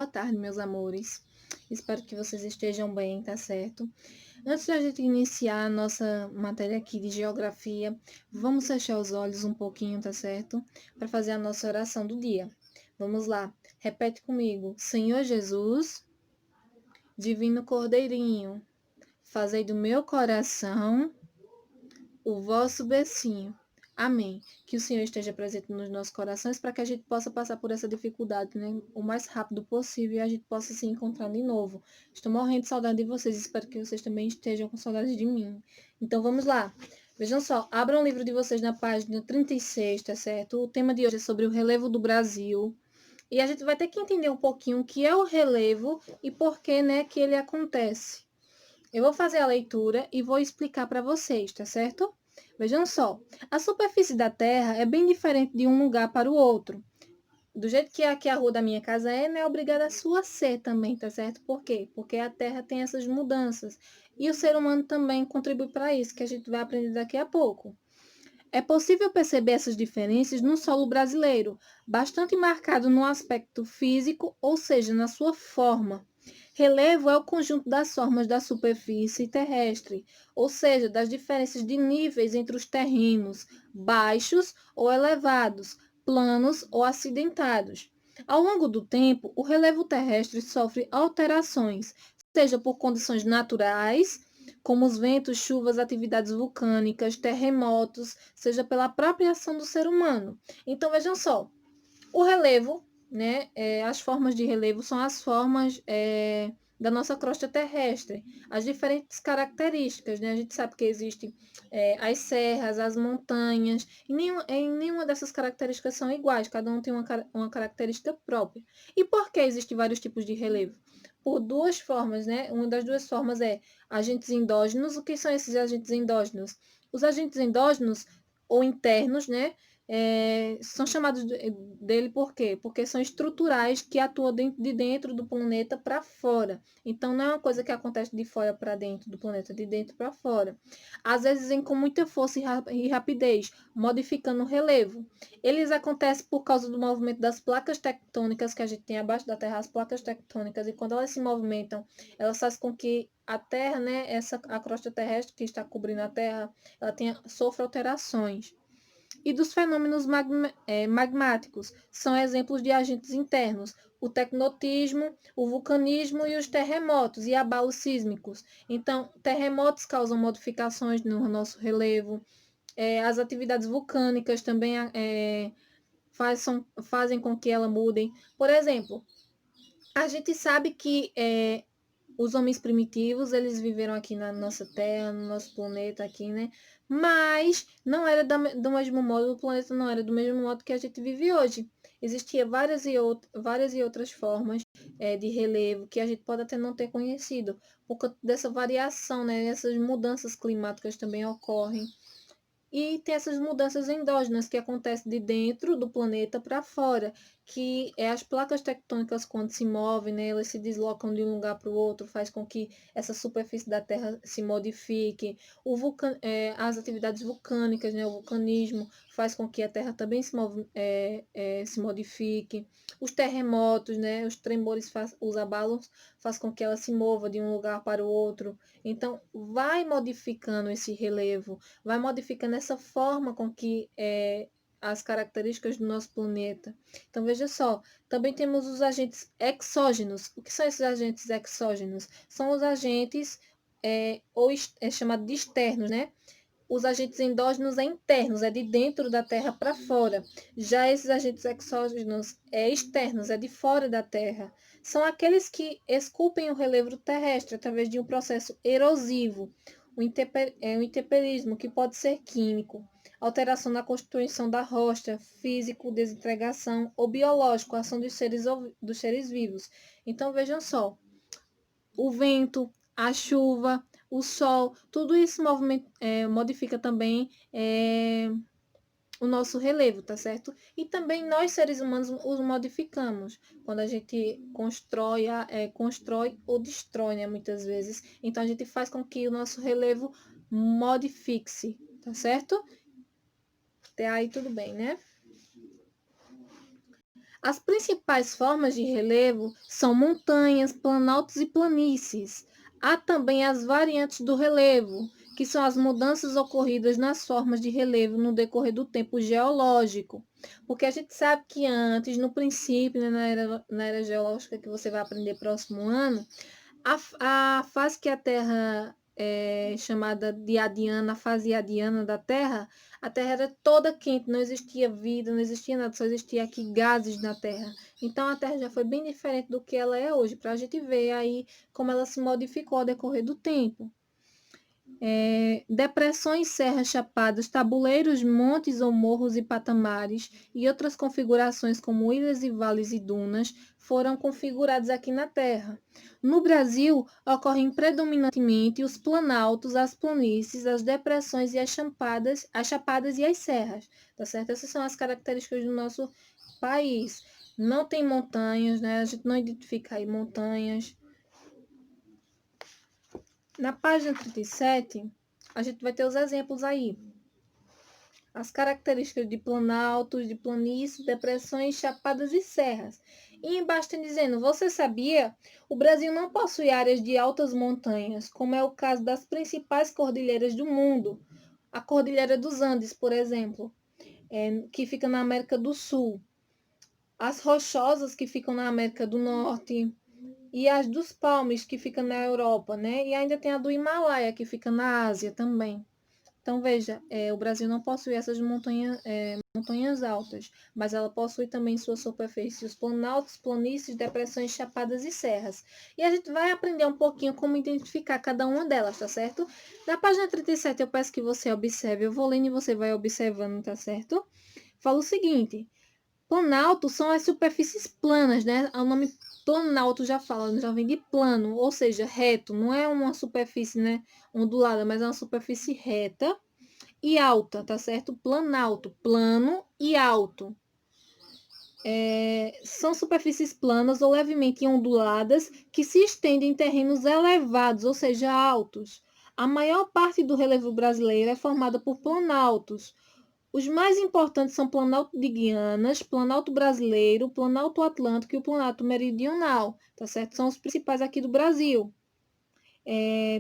Boa tarde, meus amores. Espero que vocês estejam bem, tá certo? Antes da gente iniciar a nossa matéria aqui de geografia, vamos fechar os olhos um pouquinho, tá certo? Para fazer a nossa oração do dia. Vamos lá, repete comigo. Senhor Jesus, Divino Cordeirinho, fazei do meu coração o vosso becinho. Amém. Que o Senhor esteja presente nos nossos corações para que a gente possa passar por essa dificuldade, né, o mais rápido possível e a gente possa se encontrar de novo. Estou morrendo de saudade de vocês, espero que vocês também estejam com saudade de mim. Então vamos lá. Vejam só, abram o livro de vocês na página 36, tá certo? O tema de hoje é sobre o relevo do Brasil. E a gente vai ter que entender um pouquinho o que é o relevo e por que, né, que ele acontece. Eu vou fazer a leitura e vou explicar para vocês, tá certo? Vejam só, a superfície da Terra é bem diferente de um lugar para o outro. Do jeito que aqui a rua da minha casa é, não é obrigada a sua ser também, tá certo? Por quê? Porque a Terra tem essas mudanças. E o ser humano também contribui para isso, que a gente vai aprender daqui a pouco. É possível perceber essas diferenças no solo brasileiro, bastante marcado no aspecto físico, ou seja, na sua forma. Relevo é o conjunto das formas da superfície terrestre, ou seja, das diferenças de níveis entre os terrenos, baixos ou elevados, planos ou acidentados. Ao longo do tempo, o relevo terrestre sofre alterações, seja por condições naturais, como os ventos, chuvas, atividades vulcânicas, terremotos, seja pela própria ação do ser humano. Então, vejam só, o relevo, né, as formas de relevo são as formas da nossa crosta terrestre, as diferentes características, né? A gente sabe que existem as serras, as montanhas, e nenhuma dessas características são iguais, cada um tem uma característica própria. E por que existem vários tipos de relevo? Por duas formas, né? Uma das duas formas é agentes endógenos. O que são esses agentes endógenos? Os agentes endógenos ou internos, né? São chamados dele por quê? Porque são estruturais que atuam de dentro do planeta para fora. Então, não é uma coisa que acontece de fora para dentro do planeta, de dentro para fora. Às vezes, vem com muita força e rapidez, modificando o relevo. Eles acontecem por causa do movimento das placas tectônicas que a gente tem abaixo da Terra, as placas tectônicas, e quando elas se movimentam, elas fazem com que a Terra, né, a crosta terrestre que está cobrindo a Terra, ela sofra alterações. E dos fenômenos magmáticos, são exemplos de agentes internos, o tectonismo, o vulcanismo e os terremotos e abalos sísmicos. Então, terremotos causam modificações no nosso relevo, as atividades vulcânicas também fazem com que ela mudem. Por exemplo, a gente sabe que os homens primitivos, eles viveram aqui na nossa Terra, no nosso planeta aqui, né? Mas não era do mesmo modo, o planeta não era do mesmo modo que a gente vive hoje. Existia várias e outras formas de relevo que a gente pode até não ter conhecido, por conta dessa variação, né? Essas mudanças climáticas também ocorrem. E tem essas mudanças endógenas que acontecem de dentro do planeta para fora, que é as placas tectônicas quando se movem, né, elas se deslocam de um lugar para o outro, faz com que essa superfície da Terra se modifique. As atividades vulcânicas, né, o vulcanismo, faz com que a Terra também se modifique. Os terremotos, né, os tremores, os abalos, faz com que ela se mova de um lugar para o outro. Então, vai modificando esse relevo, vai modificando essa forma com que as características do nosso planeta. Então, veja só, também temos os agentes exógenos. O que são esses agentes exógenos? São os agentes, chamados de externos, né? Os agentes endógenos internos, é de dentro da Terra para fora. Já esses agentes exógenos externos, é de fora da Terra. São aqueles que esculpem o relevo terrestre através de um processo erosivo, o intemperismo, que pode ser químico, alteração na constituição da rocha, físico, desintegração ou biológico, ação dos seres vivos. Então, vejam só, o vento, a chuva, o sol, tudo isso modifica também o nosso relevo, tá certo? E também nós, seres humanos, os modificamos. Quando a gente constrói ou destrói, né, muitas vezes. Então, a gente faz com que o nosso relevo modifique-se, tá certo? Até aí tudo bem, né? As principais formas de relevo são montanhas, planaltos e planícies. Há também as variantes do relevo, que são as mudanças ocorridas nas formas de relevo no decorrer do tempo geológico. Porque a gente sabe que antes, no princípio, né, na era geológica que você vai aprender próximo ano, a fase que a Terra é chamada de Adiana, a fase Adiana da Terra, a Terra era toda quente, não existia vida, não existia nada, só existia aqui gases na Terra. Então a Terra já foi bem diferente do que ela é hoje, para a gente ver aí como ela se modificou ao decorrer do tempo. Depressões, serras, chapadas, tabuleiros, montes ou morros e patamares e outras configurações como ilhas e vales e dunas foram configurados aqui na Terra. No Brasil, ocorrem predominantemente os planaltos, as planícies, as depressões e as chapadas e as serras, tá certo? Essas são as características do nosso país. Não tem montanhas, né? A gente não identifica aí montanhas. Na página 37, a gente vai ter os exemplos aí. As características de planaltos, de planícies, depressões, chapadas e serras. E embaixo tem dizendo, você sabia? O Brasil não possui áreas de altas montanhas, como é o caso das principais cordilheiras do mundo. A Cordilheira dos Andes, por exemplo, que fica na América do Sul. As Rochosas, que ficam na América do Norte. E as dos Palmes, que fica na Europa, né? E ainda tem a do Himalaia, que fica na Ásia também. Então, veja, o Brasil não possui essas montanhas altas, mas ela possui também em sua superfície os planaltos, planícies, depressões, chapadas e serras. E a gente vai aprender um pouquinho como identificar cada uma delas, tá certo? Na página 37, eu peço que você observe, eu vou lendo e você vai observando, tá certo? Fala o seguinte, planalto são as superfícies planas, né? O nome planalto já fala, já vem de plano, ou seja, reto. Não é uma superfície, né, ondulada, mas é uma superfície reta e alta, tá certo? Planalto, plano e alto. São superfícies planas ou levemente onduladas que se estendem em terrenos elevados, ou seja, altos. A maior parte do relevo brasileiro é formada por planaltos. Os mais importantes são Planalto de Guianas, Planalto Brasileiro, Planalto Atlântico e o Planalto Meridional, tá certo? São os principais aqui do Brasil.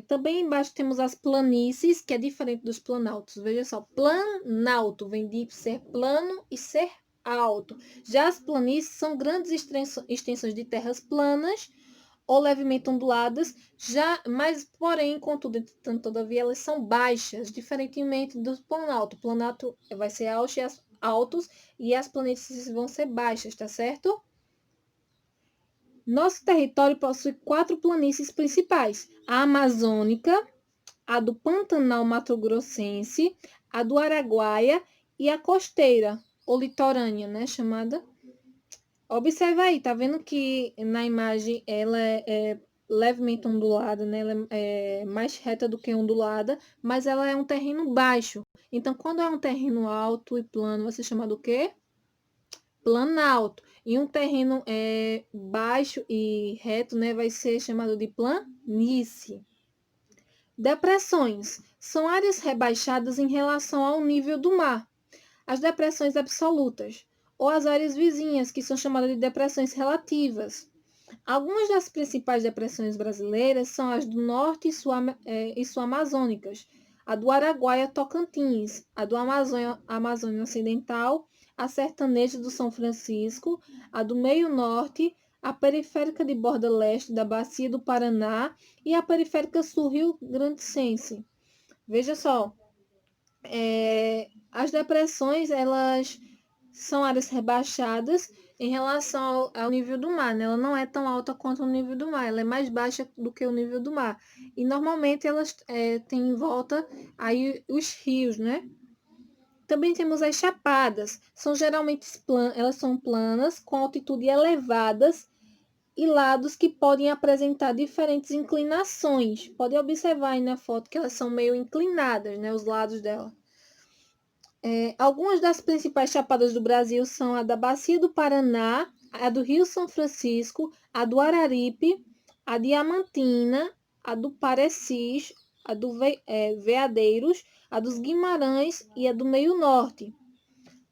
Também embaixo temos as planícies, que é diferente dos planaltos. Veja só, planalto vem de ser plano e ser alto. Já as planícies são grandes extensões de terras planas ou levemente onduladas, mas porém, contudo, entretanto, todavia, elas são baixas, diferentemente do planalto. O planalto vai ser altos e as planícies vão ser baixas, tá certo? Nosso território possui 4 planícies principais: a amazônica, a do Pantanal Mato-Grossense, a do Araguaia e a costeira, ou litorânea, né, chamada. Observa aí, tá vendo que na imagem ela é levemente ondulada, né? Ela é mais reta do que ondulada, mas ela é um terreno baixo. Então, quando é um terreno alto e plano, vai ser chamado o quê? Planalto. E um terreno baixo e reto, né, vai ser chamado de planície. Depressões são áreas rebaixadas em relação ao nível do mar. As depressões absolutas, ou as áreas vizinhas, que são chamadas de depressões relativas. Algumas das principais depressões brasileiras são as do norte e sul-amazônicas, a do Araguaia Tocantins, a do Amazônia Ocidental, a sertaneja do São Francisco, a do meio norte, a periférica de borda leste da Bacia do Paraná e a periférica sul rio-grandense. Veja só, as depressões, elas são áreas rebaixadas em relação ao nível do mar, né? Ela não é tão alta quanto o nível do mar, ela é mais baixa do que o nível do mar. E normalmente elas têm em volta aí os rios, né? Também temos as chapadas, são geralmente elas são planas, com altitude elevadas e lados que podem apresentar diferentes inclinações. Pode observar aí na foto que elas são meio inclinadas, né? Os lados dela. Algumas das principais chapadas do Brasil são a da Bacia do Paraná, a do Rio São Francisco, a do Araripe, a Diamantina, a do Parecis, a do Veadeiros, a dos Guimarães e a do Meio Norte.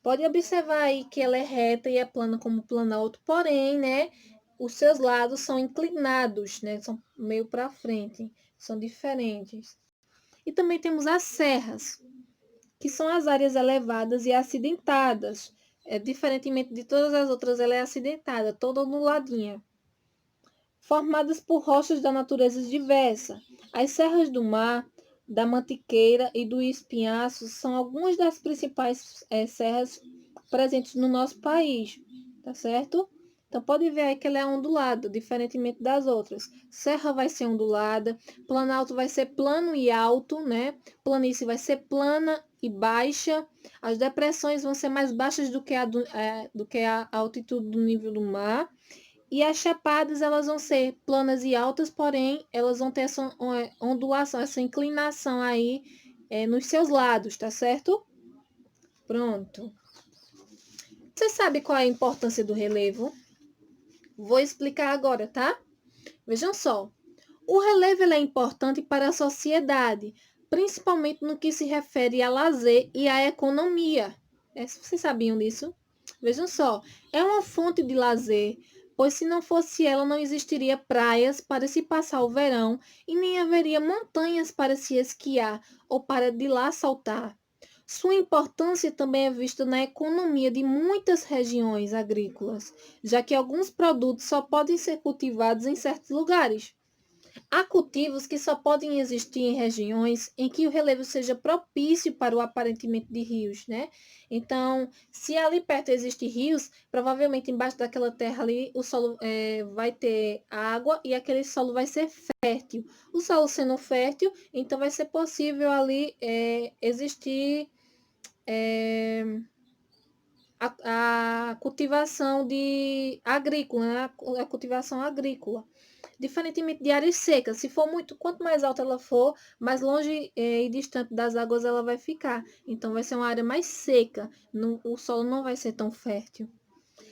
Pode observar aí que ela é reta e é plana como o planalto, porém, né, os seus lados são inclinados, né, são meio para frente, são diferentes. E também temos as serras, que são as áreas elevadas e acidentadas. Diferentemente de todas as outras, ela é acidentada, toda onduladinha. Formadas por rochas da natureza diversa. As serras do mar, da Mantiqueira e do Espinhaço são algumas das principais serras presentes no nosso país, tá certo? Então, pode ver aí que ela é ondulada, diferentemente das outras. Serra vai ser ondulada, planalto vai ser plano e alto, né? Planície vai ser plana e baixa. As depressões vão ser mais baixas do que a altitude do nível do mar. E as chapadas, elas vão ser planas e altas, porém, elas vão ter essa ondulação, essa inclinação aí nos seus lados, tá certo? Pronto. Você sabe qual é a importância do relevo? Vou explicar agora, tá? Vejam só. O relevo é importante para a sociedade, principalmente no que se refere a lazer e à economia. Vocês sabiam disso? Vejam só, é uma fonte de lazer, pois se não fosse ela, não existiria praias para se passar o verão e nem haveria montanhas para se esquiar ou para de lá saltar. Sua importância também é vista na economia de muitas regiões agrícolas, já que alguns produtos só podem ser cultivados em certos lugares. Há cultivos que só podem existir em regiões em que o relevo seja propício para o aparentamento de rios, né? Então, se ali perto existem rios, provavelmente embaixo daquela terra ali o solo vai ter água e aquele solo vai ser fértil. O solo sendo fértil, então vai ser possível ali existir a cultivação de agrícola, né? A cultivação agrícola. Diferentemente de áreas secas, se for muito, quanto mais alta ela for, mais longe e distante das águas ela vai ficar. Então vai ser uma área mais seca, o solo não vai ser tão fértil.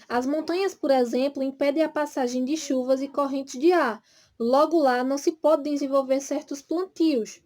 As montanhas, por exemplo, impedem a passagem de chuvas e correntes de ar. Logo lá não se pode desenvolver certos plantios.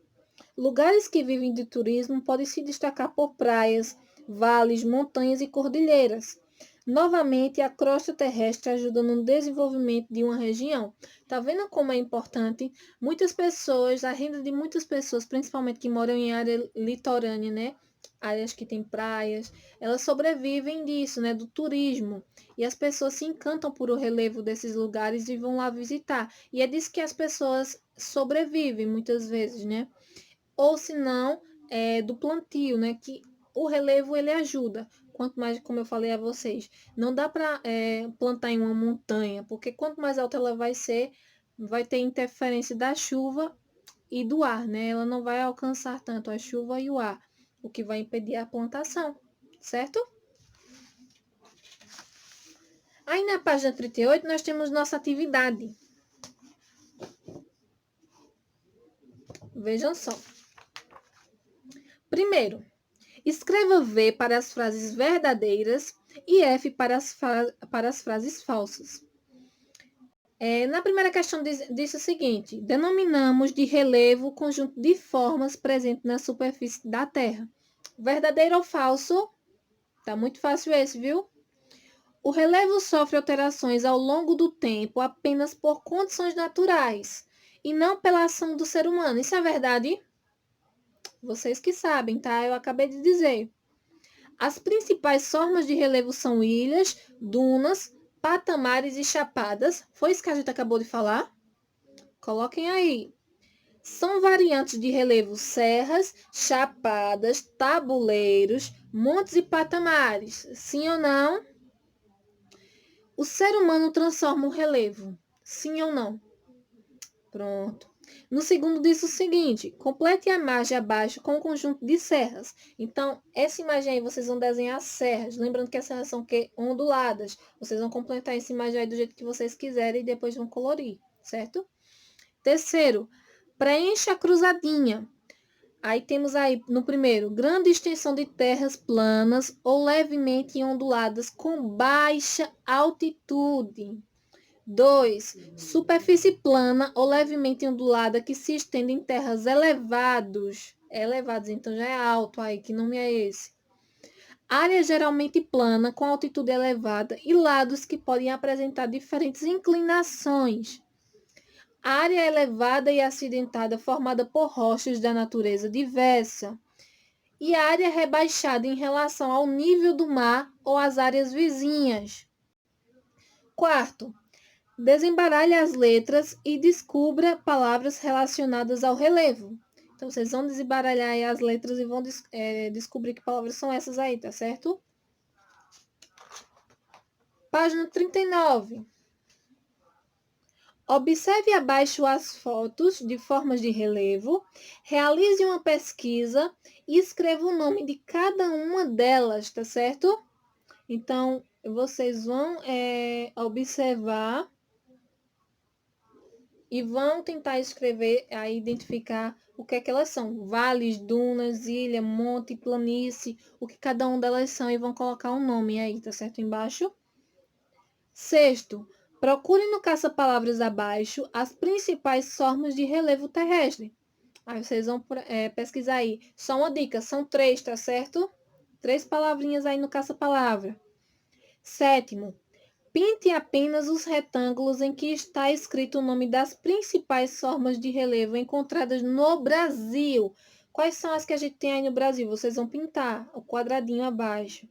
Lugares que vivem de turismo podem se destacar por praias, vales, montanhas e cordilheiras. Novamente, a crosta terrestre ajuda no desenvolvimento de uma região. Tá vendo como é importante? Muitas pessoas, a renda de muitas pessoas, principalmente que moram em área litorânea, né? Áreas que têm praias, elas sobrevivem disso, né? Do turismo. E as pessoas se encantam por o relevo desses lugares e vão lá visitar. E é disso que as pessoas sobrevivem muitas vezes, né? Ou se não, do plantio, né? Que o relevo ele ajuda. Quanto mais, como eu falei a vocês, não dá para plantar em uma montanha, porque quanto mais alta ela vai ser, vai ter interferência da chuva e do ar, né? Ela não vai alcançar tanto a chuva e o ar, o que vai impedir a plantação, certo? Aí na página 38 nós temos nossa atividade. Vejam só. Primeiro, escreva V para as frases verdadeiras e F para as frases falsas. Na primeira questão diz o seguinte: denominamos de relevo o conjunto de formas presente na superfície da Terra. Verdadeiro ou falso? Tá muito fácil esse, viu? O relevo sofre alterações ao longo do tempo apenas por condições naturais e não pela ação do ser humano. Isso é verdade? Vocês que sabem, tá? Eu acabei de dizer. As principais formas de relevo são ilhas, dunas, patamares e chapadas. Foi isso que a gente acabou de falar? Coloquem aí. São variantes de relevo serras, chapadas, tabuleiros, montes e patamares. Sim ou não? O ser humano transforma o relevo. Sim ou não? Pronto. No segundo diz o seguinte: complete a imagem abaixo com o conjunto de serras. Então, essa imagem aí vocês vão desenhar serras. Lembrando que as serras são onduladas. Vocês vão completar essa imagem aí do jeito que vocês quiserem e depois vão colorir, certo? Terceiro, preencha a cruzadinha. Aí temos aí no primeiro, grande extensão de terras planas ou levemente onduladas com baixa altitude. 2. Superfície plana ou levemente ondulada que se estende em terras elevados. Elevados, então já é alto aí, que nome é esse? Área geralmente plana, com altitude elevada e lados que podem apresentar diferentes inclinações. Área elevada e acidentada formada por rochas da natureza diversa. E área rebaixada em relação ao nível do mar ou às áreas vizinhas. Quarto, desembaralhe as letras e descubra palavras relacionadas ao relevo. Então, vocês vão desembaralhar aí as letras e vão descobrir que palavras são essas aí, tá certo? Página 39. Observe abaixo as fotos de formas de relevo, realize uma pesquisa e escreva o nome de cada uma delas, tá certo? Então, vocês vão observar e vão tentar escrever, identificar o que é que elas são. Vales, dunas, ilha, monte, planície, o que cada uma delas são e vão colocar um nome aí, tá certo? Embaixo. Sexto, procure no caça-palavras abaixo as principais formas de relevo terrestre. Aí vocês vão pesquisar aí. Só uma dica, são 3, tá certo? 3 palavrinhas aí no caça-palavra. Sétimo, pinte apenas os retângulos em que está escrito o nome das principais formas de relevo encontradas no Brasil. Quais são as que a gente tem aí no Brasil? Vocês vão pintar o quadradinho abaixo.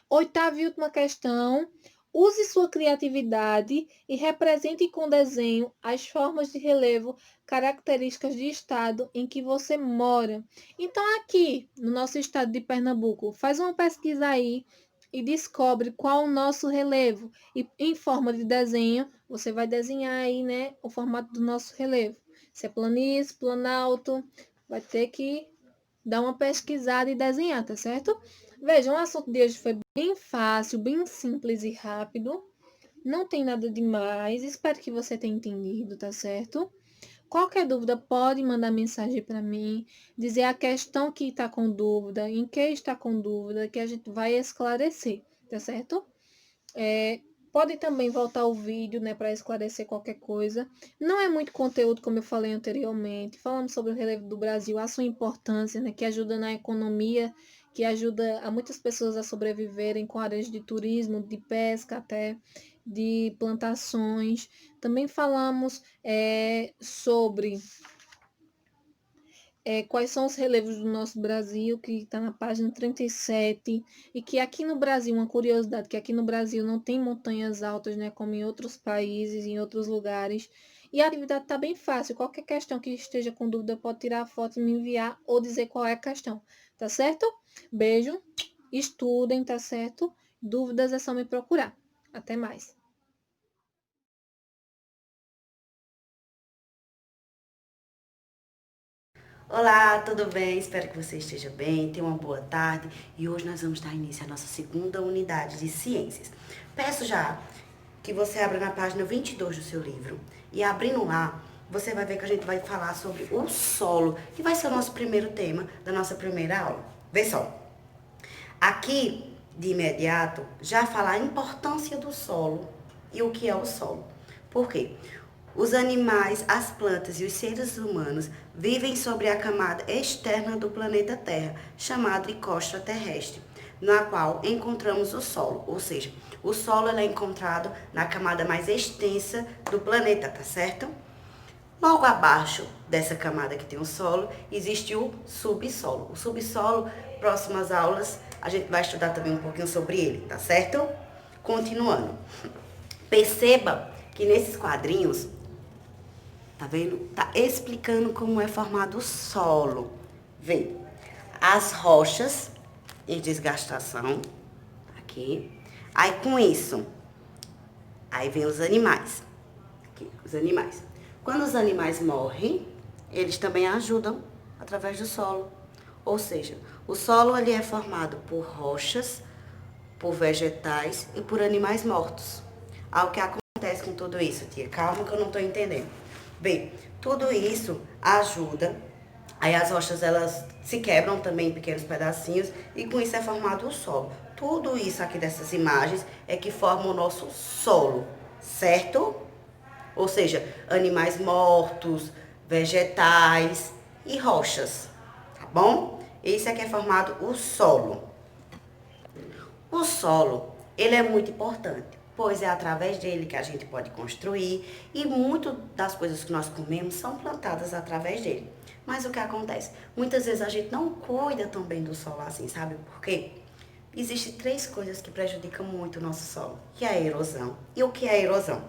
Oitava e última questão. Use sua criatividade e represente com desenho as formas de relevo características de estado em que você mora. Então, aqui no nosso estado de Pernambuco, faz uma pesquisa aí e descobre qual o nosso relevo. E em forma de desenho, você vai desenhar aí, né, o formato do nosso relevo. Se é planície, planalto, vai ter que dar uma pesquisada e desenhar, tá certo? Vejam, o assunto de hoje foi bem fácil, bem simples e rápido. Não tem nada demais. Espero que você tenha entendido, tá certo? Qualquer dúvida, pode mandar mensagem para mim, dizer a questão que está com dúvida, em que está com dúvida, que a gente vai esclarecer, tá certo? Pode também voltar o vídeo, né, para esclarecer qualquer coisa. Não é muito conteúdo, como eu falei anteriormente. Falamos sobre o relevo do Brasil, a sua importância, né, que ajuda na economia, que ajuda a muitas pessoas a sobreviverem com áreas de turismo, de pesca até, de plantações. Também falamos sobre quais são os relevos do nosso Brasil, que está na página 37, e que aqui no Brasil, uma curiosidade, que aqui no Brasil não tem montanhas altas, né, como em outros países, em outros lugares, e a atividade está bem fácil, qualquer questão que esteja com dúvida, pode tirar a foto e me enviar, ou dizer qual é a questão, tá certo? Beijo, estudem, tá certo? Dúvidas é só me procurar. Até mais. Olá, tudo bem? Espero que você esteja bem, tenha uma boa tarde e hoje nós vamos dar início à nossa segunda unidade de ciências. Peço já que você abra na página 22 do seu livro e abrindo lá, você vai ver que a gente vai falar sobre o solo, que vai ser o nosso primeiro tema da nossa primeira aula. Vê só, aqui de imediato já falar a importância do solo e o que é o solo. Por quê? Os animais, as plantas e os seres humanos vivem sobre a camada externa do planeta Terra, chamada de crosta terrestre, na qual encontramos o solo, ou seja, o solo é encontrado na camada mais extensa do planeta, tá certo? Logo abaixo dessa camada que tem o solo, existe o subsolo. O subsolo, próximas aulas, a gente vai estudar também um pouquinho sobre ele, tá certo? Continuando. Perceba que nesses quadrinhos, tá vendo? Tá explicando como é formado o solo. Vê, as rochas em desgastação, aqui. Aí com isso, aí vem os animais. Aqui, os animais. Quando os animais morrem, eles também ajudam através do solo. Ou seja, o solo ele é formado por rochas, por vegetais e por animais mortos. Ao que acontece com tudo isso, tia? Calma que eu não estou entendendo. Bem, tudo isso ajuda. Aí as rochas elas se quebram também em pequenos pedacinhos e com isso é formado o solo. Tudo isso aqui dessas imagens é que forma o nosso solo, certo? Ou seja, animais mortos, vegetais e rochas, tá bom? Esse aqui é formado o solo. O solo, ele é muito importante, pois é através dele que a gente pode construir e muito das coisas que nós comemos são plantadas através dele. Mas o que acontece? Muitas vezes a gente não cuida tão bem do solo assim, sabe por quê? Existem três coisas que prejudicam muito o nosso solo, que é a erosão. E o que é a erosão?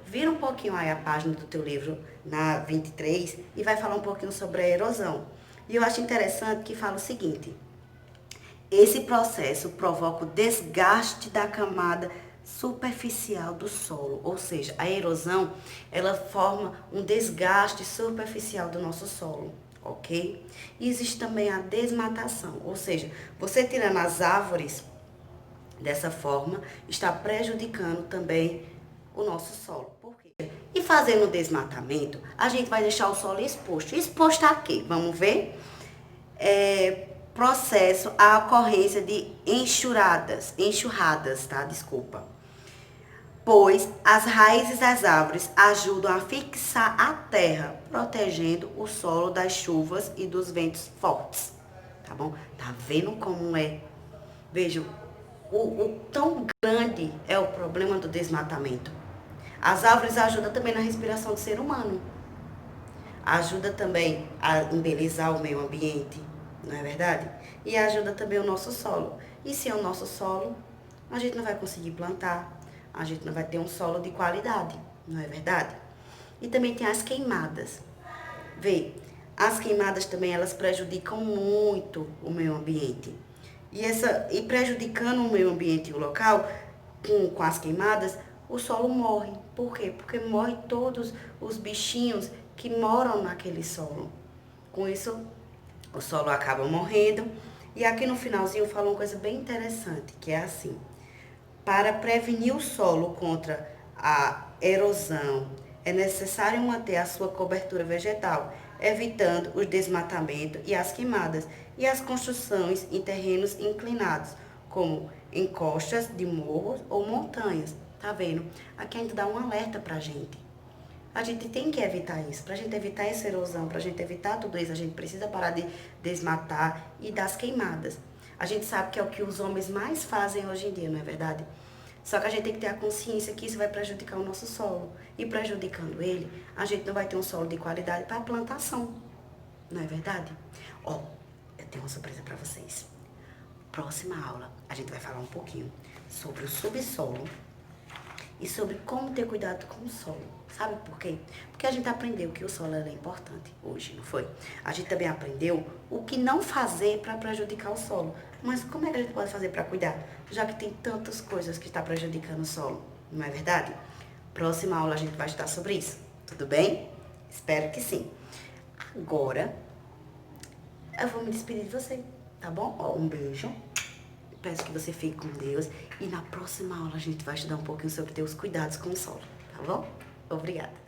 Vira um pouquinho aí a página do teu livro, na 23, e vai falar um pouquinho sobre a erosão. E eu acho interessante que fala o seguinte: esse processo provoca o desgaste da camada superficial do solo, ou seja, a erosão, ela forma um desgaste superficial do nosso solo, ok? E existe também a desmatação, ou seja, você tirando as árvores dessa forma, está prejudicando também o nosso solo. Por quê? E fazendo o desmatamento, a gente vai deixar o solo exposto. Exposto a quê? Vamos ver? Processo a ocorrência de enxurradas, tá? Desculpa. Pois as raízes das árvores ajudam a fixar a terra, protegendo o solo das chuvas e dos ventos fortes. Tá bom? Tá vendo como é? Vejam, o tão grande é o problema do desmatamento. As árvores ajudam também na respiração do ser humano. Ajuda também a embelezar o meio ambiente, não é verdade? E ajuda também o nosso solo. E sem o nosso solo, a gente não vai conseguir plantar, a gente não vai ter um solo de qualidade, não é verdade? E também tem as queimadas. Vê, as queimadas também elas prejudicam muito o meio ambiente. E prejudicando o meio ambiente e o local, com as queimadas, o solo morre. Por quê? Porque morrem todos os bichinhos que moram naquele solo. Com isso, o solo acaba morrendo. E aqui no finalzinho fala uma coisa bem interessante, que é assim: para prevenir o solo contra a erosão, é necessário manter a sua cobertura vegetal, evitando o desmatamento e as queimadas, e as construções em terrenos inclinados, como encostas de morros ou montanhas. Tá vendo? Aqui ainda dá um alerta pra gente. A gente tem que evitar isso. Pra gente evitar essa erosão, pra gente evitar tudo isso, a gente precisa parar de desmatar e das queimadas. A gente sabe que é o que os homens mais fazem hoje em dia, não é verdade? Só que a gente tem que ter a consciência que isso vai prejudicar o nosso solo. E prejudicando ele, a gente não vai ter um solo de qualidade para a plantação. Não é verdade? Ó, eu tenho uma surpresa para vocês. Próxima aula, a gente vai falar um pouquinho sobre o subsolo e sobre como ter cuidado com o solo. Sabe por quê? Porque a gente aprendeu que o solo é importante hoje, não foi? A gente também aprendeu o que não fazer para prejudicar o solo. Mas como é que a gente pode fazer para cuidar? Já que tem tantas coisas que estão prejudicando o solo, não é verdade? Próxima aula a gente vai estudar sobre isso, tudo bem? Espero que sim. Agora, eu vou me despedir de você, tá bom? Ó, um beijo. Peço que você fique com Deus. E na próxima aula a gente vai estudar um pouquinho sobre ter os cuidados com o solo, tá bom? Obrigada.